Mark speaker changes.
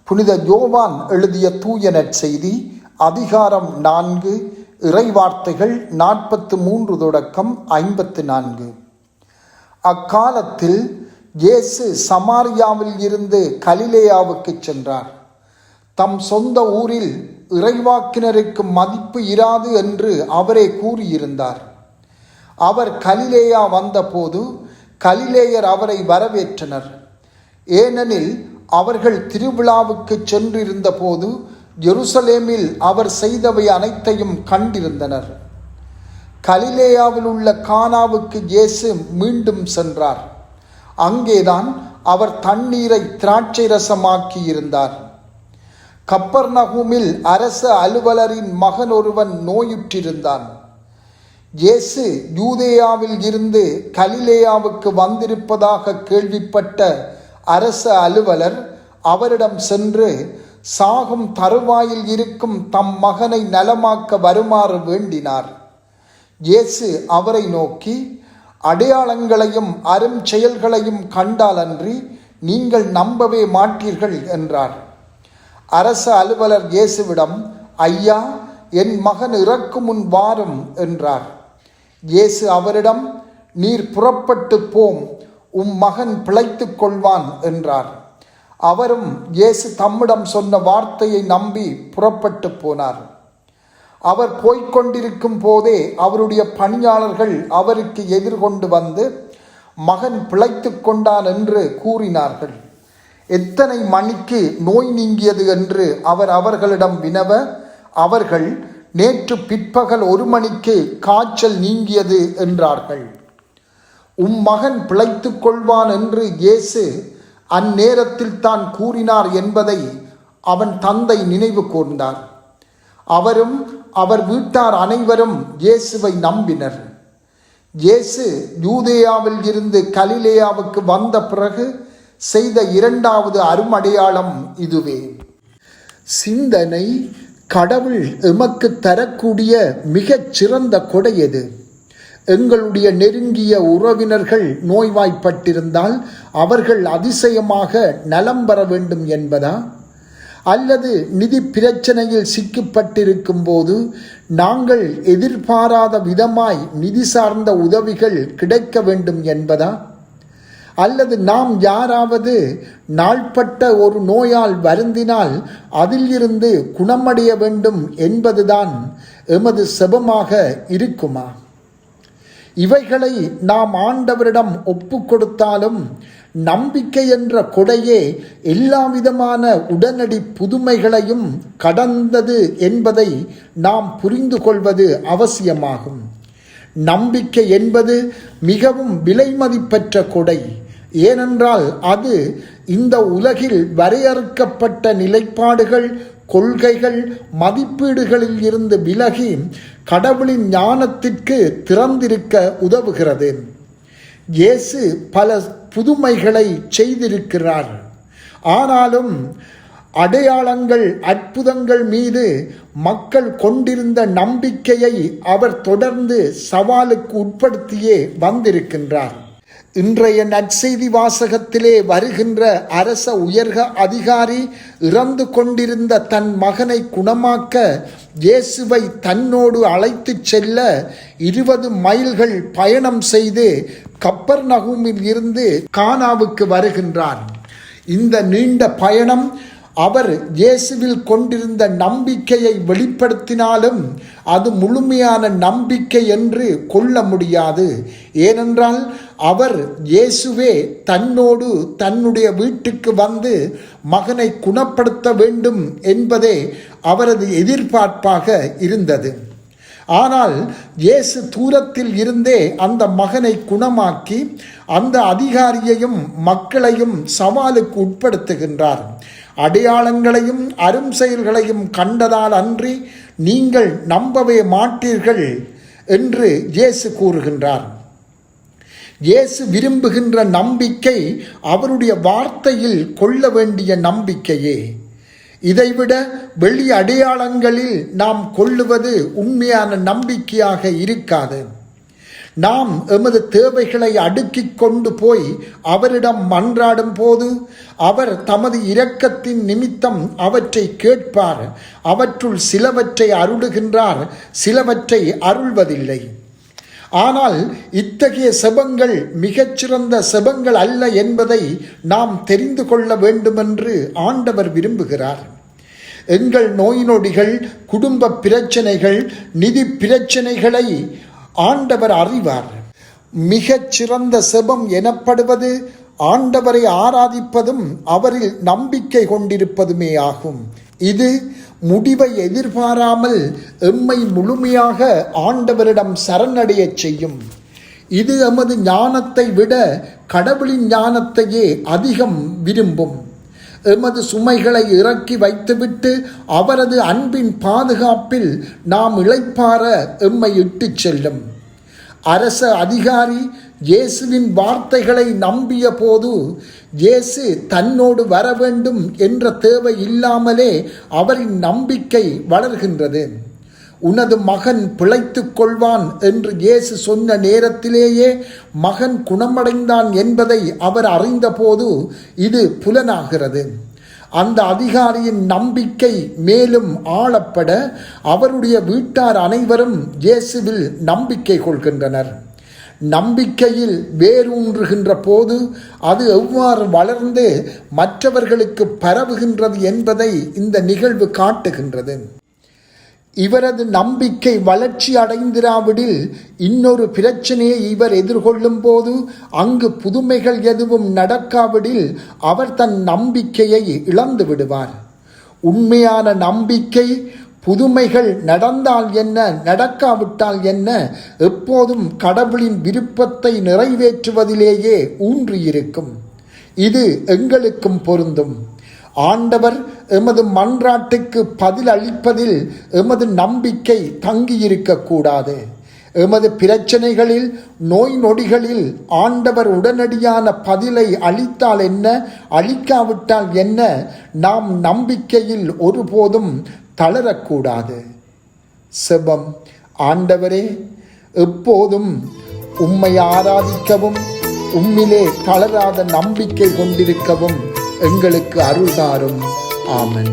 Speaker 1: புனித யோவான் எழுதிய தூய நற்செய்தி அதிகாரம் 4 இறைவார்த்தைகள் 43 தொடக்கம் 54. அக்காலத்தில் இயேசு சமாரியாவில் இருந்து கலிலேயாவுக்கு சென்றார். தம் சொந்த ஊரில் இறைவாக்கினருக்கு மதிப்பு இராது என்று அவரே கூறியிருந்தார். அவர் கலிலேயா வந்தபோது கலிலேயர் அவரை வரவேற்றனர். ஏனெனில் அவர்கள் திருவிழாவுக்கு சென்றிருந்த போது எருசலேமில் அவர் செய்தவை அனைத்தையும் கண்டிருந்தனர். கலிலேயாவில் உள்ள கானாவுக்கு இயேசு மீண்டும் சென்றார். அங்கேதான் அவர் தண்ணீரை திராட்சை ரசமாக்கி இருந்தார். கப்பர்நகூமில் அரச அலுவலரின் மகன் ஒருவன் நோயுற்றிருந்தான். இயேசு யூதேயாவில் இருந்து கலிலேயாவுக்கு வந்திருப்பதாக கேள்விப்பட்ட அரச அலுவலர் அவரிடம் சென்று சாகும் தருவாயில் இருக்கும் தம் மகனை நலமாக்க வருமாறு வேண்டினார். இயேசு அவரை நோக்கி, அடையாளங்களையும் அரும் செயல்களையும் கண்டாலன்றி நீங்கள் நம்பவே மாட்டீர்கள் என்றார். அரச அலுவலர் இயேசுவிடம், ஐயா, என் மகன் இறக்கும் முன் வாரும் என்றார். இயேசு அவரிடம், நீர் புறப்பட்டு போம், மகன் பிழைத்து கொள்வான் என்றார். அவரும் இயேசு தம்மிடம் சொன்ன வார்த்தையை நம்பி புறப்பட்டு போனார். அவர் போய்கொண்டிருக்கும் போதே அவருடைய பணியாளர்கள் அவருக்கு எதிர்கொண்டு வந்து, மகன் பிழைத்து கொண்டான் என்று கூறினார்கள். எத்தனை மணிக்கு நோய் நீங்கியது என்று அவர் அவர்களிடம் வினவ, அவர்கள் நேற்று பிற்பகல் 1 மணிக்கு காய்ச்சல் நீங்கியது என்றார்கள். மகன் பிழைத்து கொள்வான் என்று இயேசு அந்நேரத்தில் தான் கூறினார் என்பதை அவன் தந்தை நினைவு கூர்ந்தார். அவரும் அவர் வீட்டார் அனைவரும் இயேசுவை நம்பினர். இயேசு யூதேயாவில் இருந்து கலிலேயாவுக்கு வந்த பிறகு செய்த 2வது அருமடையாளம் இதுவே. சிந்தனை: கடவுள் எமக்கு தரக்கூடிய மிகச் சிறந்த கொடை எது? எங்களுடைய நெருங்கிய உறவினர்கள் நோய்வாய்ப்பட்டிருந்தால் அவர்கள் அதிசயமாக நலம் பெற வேண்டும் என்பதா? அல்லது நிதி பிரச்சனையில் சிக்கப்பட்டிருக்கும் போது நாங்கள் எதிர்பாராத விதமாய் நிதி சார்ந்த உதவிகள் கிடைக்க வேண்டும் என்பதா? அல்லது நாம் யாராவது நாள்பட்ட ஒரு நோயால் வருந்தினால் அதில் இருந்து குணமடைய வேண்டும் என்பதுதான் எமது செபமாக இருக்குமா? இவைகளை நாம் ஆண்டவரிடம் ஒப்பு கொடுத்தாலும் நம்பிக்கை என்ற கொடையே எல்லா விதமான உடனடி புதுமைகளையும் கடந்தது என்பதை நாம் புரிந்து கொள்வது அவசியமாகும். நம்பிக்கை என்பது மிகவும் விலைமதிப்பற்ற கொடை. ஏனென்றால் அது இந்த உலகில் வரையறுக்கப்பட்ட நிலைப்பாடுகள், கொள்கைகள், மதிப்பீடுகளில் இருந்து விலகி கடவுளின் ஞானத்திற்கு திறந்திருக்க உதவுகிறது. இயேசு பல புதுமைகளை செய்திருக்கிறார். ஆனாலும் அடையாளங்கள், அற்புதங்கள் மீது மக்கள் கொண்டிருந்த நம்பிக்கையை அவர் தொடர்ந்து சவாலுக்கு உட்படுத்தியே வந்திருக்கின்றார். இன்றைய நற்செய்தி வாசகத்திலே வருகின்ற அரச உயர்க அதிகாரி இறந்து கொண்டிருந்த தன் மகனை குணமாக்க இயேசுவை தன்னோடு அழைத்து செல்ல 20 மைல்கள் பயணம் செய்து கப்பர்நகூமில் இருந்து கானாவுக்கு வருகின்றார். இந்த நீண்ட பயணம் அவர் இயேசுவில் கொண்டிருந்த நம்பிக்கையை வெளிப்படுத்தினாலும் அது முழுமையான நம்பிக்கை என்று கொள்ள முடியாது. ஏனென்றால் அவர் இயேசுவே தன்னோடு தன்னுடைய வீட்டுக்கு வந்து மகனை குணப்படுத்த வேண்டும் என்பதே அவரது எதிர்பார்ப்பாக இருந்தது. ஆனால் இயேசு தூரத்தில் இருந்தே அந்த மகனை குணமாக்கி அந்த அதிகாரியையும் மக்களையும் சவாலுக்கு உட்படுத்துகின்றார். அடையாளங்களையும் அரும் செயல்களையும் கண்டதால் அன்றி நீங்கள் நம்பவே மாட்டீர்கள் என்று இயேசு கூறுகின்றார். இயேசு விரும்புகின்ற நம்பிக்கை அவருடைய வார்த்தையில் கொள்ள வேண்டிய நம்பிக்கையே. இதைவிட வெளி அடையாளங்களில் நாம் கொள்ளுவது உண்மையான நம்பிக்கையாக இருக்காது. நாம் எமது தேவைகளை அடுக்கிக் கொண்டு போய் அவரிடம் மன்றாடும் போது அவர் தமது இரக்கத்தின் நிமித்தம் அவற்றை கேட்பார். அவற்றுள் சிலவற்றை அருளுகின்றார், சிலவற்றை அருள்வதில்லை. ஆனால் இத்தகைய செபங்கள் மிகச்சிறந்த செபங்கள் அல்ல என்பதை நாம் தெரிந்து கொள்ள வேண்டுமென்று ஆண்டவர் விரும்புகிறார். எங்கள் நோய் நொடிகள், குடும்ப பிரச்சனைகள், நிதி பிரச்சனைகளை ஆண்டவர் அறிவார். மிகச்சிறந்த செபம் எனப்படுவது ஆண்டவரை ஆராதிப்பதும் அவரில் நம்பிக்கை கொண்டிருப்பதுமே ஆகும். இது முடிவை எதிர்பாராமல் எம்மை முழுமையாக ஆண்டவரிடம் சரணடையச் செய்யும். இது எமது ஞானத்தை விட கடவுளின் ஞானத்தையே அதிகம் விரும்பும். எமது சுமைகளை இறக்கி வைத்துவிட்டு அவரது அன்பின் பாதுகாப்பில் நாம் இளைப்பாற எம்மை இட்டுச் செல்லும். அரச அதிகாரி இயேசுவின் வார்த்தைகளை நம்பிய போது இயேசு தன்னோடு வர வேண்டும் என்ற தேவை இல்லாமலே அவரின் நம்பிக்கை வளர்கின்றது. உனது மகன் பிழைத்துக் கொள்வான் என்று இயேசு சொன்ன நேரத்திலேயே மகன் குணமடைந்தான் என்பதை அவர் அறிந்தபோது இது புலனாகிறது. அந்த அதிகாரியின் நம்பிக்கை மேலும் ஆளப்பட அவருடைய வீட்டார் அனைவரும் இயேசுவில் நம்பிக்கை கொள்கின்றனர். நம்பிக்கையில் வேரூன்றுகின்ற போது அது எவ்வாறு வளர்ந்து மற்றவர்களுக்கு பரவுகின்றது என்பதை இந்த நிகழ்வு காட்டுகின்றது. இவரது நம்பிக்கை வளர்ச்சி அடைந்திராவிடில் இன்னொரு பிரச்சனையை இவர் எதிர்கொள்ளும் போது அங்கு புதுமைகள் எதுவும் நடக்காவிடில் அவர் தன் நம்பிக்கையை இழந்து விடுவார். உண்மையான நம்பிக்கை புதுமைகள் நடந்தால் என்ன, நடக்காவிட்டால் என்ன, எப்போதும் கடவுளின் விருப்பத்தை நிறைவேற்றுவதிலேயே ஊன்றியிருக்கும். இது எங்களுக்கும் பொருந்தும். ஆண்டவர் எமது மன்றாட்டுக்கு பதில் அளிப்பதில் எமது நம்பிக்கை தங்கியிருக்கக்கூடாது. எமது பிரச்சனைகளில், நோய் நொடிகளில் ஆண்டவர் உடனடியான பதிலை அளித்தால் என்ன, அளிக்காவிட்டால் என்ன, நாம் நம்பிக்கையில் ஒருபோதும் தளரக்கூடாது. செபம். ஆண்டவரே, எப்போதும் உம்மை ஆராதிக்கவும் உம்மிலே தளராத நம்பிக்கை கொண்டிருக்கவும் எங்களுக்கு அருள்தாரும். ஆமென்.